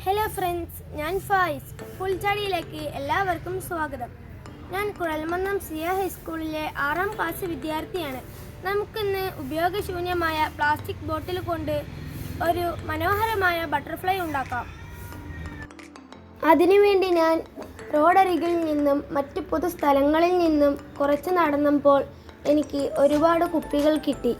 Hello friends, ഞാൻ ഫായിസ്. പുൽച്ചാടിയിലേക്ക് എല്ലാവർക്കും സ്വാഗതം. ഞാൻ കുഴൽമന്നം സിയ ഹൈസ്കൂളിലെ 6ാം ക്ലാസ് വിദ്യാർത്ഥിയാണ്. നമുക്കിന്ന് ഉപയോഗശൂന്യമായ പ്ലാസ്റ്റിക് ബോട്ടിൽ കൊണ്ട് ഒരു മനോഹരമായ ബട്ടർഫ്ലൈ ഉണ്ടാക്കാം. അതിനുവേണ്ടി ഞാൻ റോഡരികിൽ നിന്നും മറ്റ് പൊതുസ്ഥലങ്ങളിൽ നിന്നും കുറച്ച് നടന്നപ്പോൾ എനിക്ക് ഒരുപാട് കുപ്പികൾ കിട്ടി.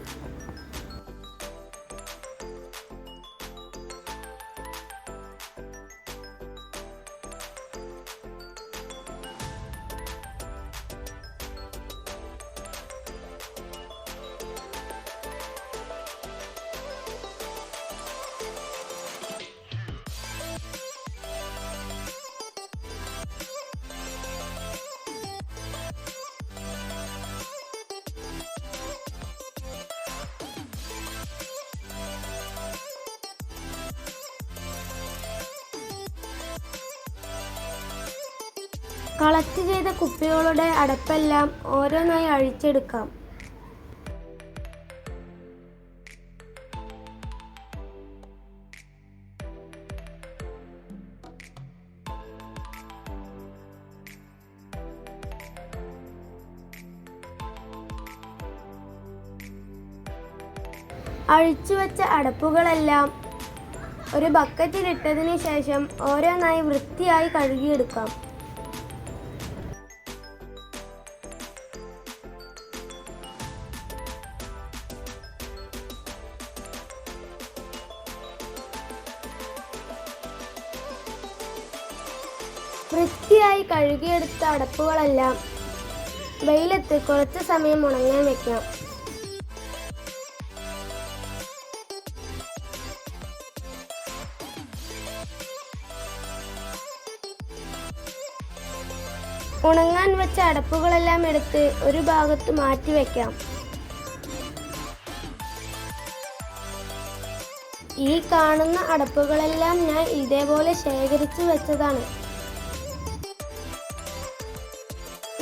കളക്ട് ചെയ്ത കുപ്പികളുടെ അടപ്പെല്ലാം ഓരോന്നായി അഴിച്ചെടുക്കാം. അഴിച്ചുവെച്ച അടപ്പുകളെല്ലാം ഒരു ബക്കറ്റിലിട്ടതിന് ശേഷം ഓരോന്നായി വൃത്തിയായി കഴുകിയെടുക്കാം. വൃത്തിയായി കഴുകിയെടുത്ത അടപ്പുകളെല്ലാം വെയിലത്ത് കുറച്ച് സമയം ഉണങ്ങാൻ വെക്കാം. ഉണങ്ങാൻ വെച്ച അടപ്പുകളെല്ലാം എടുത്ത് ഒരു ഭാഗത്ത് മാറ്റി വെക്കാം. ഈ കാണുന്ന അടപ്പുകളെല്ലാം ഞാൻ ഇതേപോലെ ശേഖരിച്ചു വെച്ചതാണ്.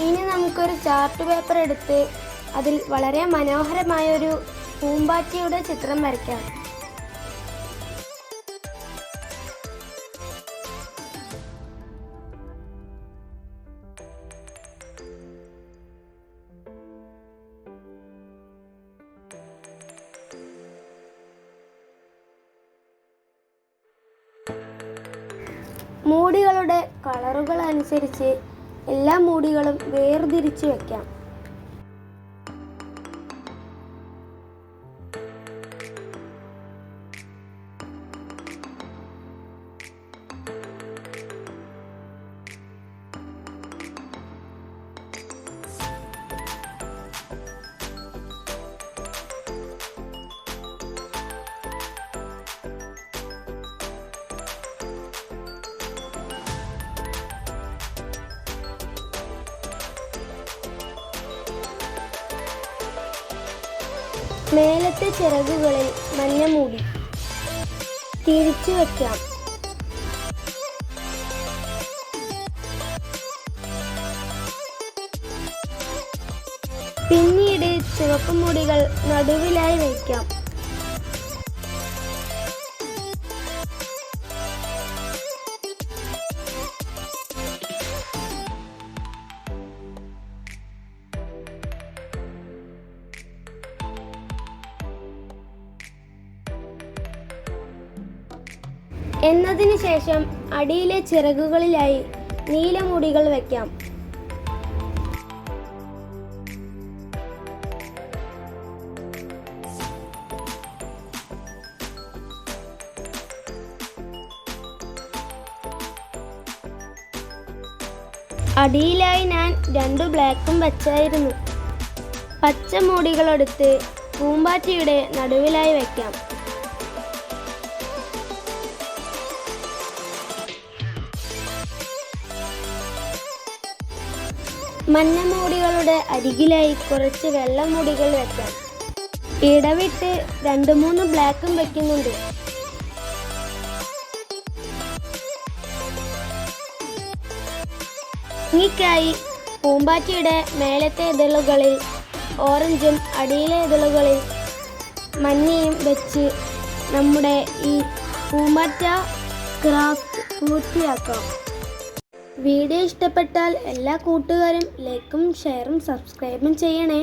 ഇനി നമുക്കൊരു ചാർട്ട് പേപ്പർ എടുത്ത് അതിൽ വളരെ മനോഹരമായൊരു പൂമ്പാറ്റയുടെ ചിത്രം വരയ്ക്കാം. മൂടികളുടെ കളറുകൾ അനുസരിച്ച് എല്ലാ മൂടികളും വേർതിരിച്ച് വെക്കാം. മേലത്തെ ചിറകുകളിൽ മഞ്ഞ മൂടി തിരിച്ചു വയ്ക്കാം. പിന്നീട് ചുവപ്പ് മുടികൾ നടുവിലായി വയ്ക്കാം. എന്നതിന് ശേഷം അടിയിലെ ചിറകുകളിലായി നീലമുടികൾ വയ്ക്കാം. അടിയിലായി ഞാൻ 2 ബ്ലാക്കും വച്ചായിരുന്നു. പച്ച മൂടികളെടുത്ത് പൂമ്പാറ്റയുടെ നടുവിലായി വയ്ക്കാം. മഞ്ഞമൂടികളുടെ അരികിലായി കുറച്ച് വെള്ളമൂടികൾ വെക്കാം. ഇടവിട്ട് 2-3 ബ്ലാക്കും വെക്കുന്നുണ്ട്. ഭംഗിക്കായി പൂമ്പാറ്റയുടെ മേലത്തെ ഇതളുകളിൽ ഓറഞ്ചും അടിയിലെ ഇതളുകളിൽ മഞ്ഞയും വെച്ച് നമ്മുടെ ഈ പൂമ്പാറ്റ ക്രാഫ്റ്റ് പൂർത്തിയാക്കാം. വീഡിയോ ഇഷ്ടപ്പെട്ടാൽ എല്ലാ കൂട്ടുകാരും ലൈക്കും ഷെയറും സബ്സ്ക്രൈബും ചെയ്യണേ.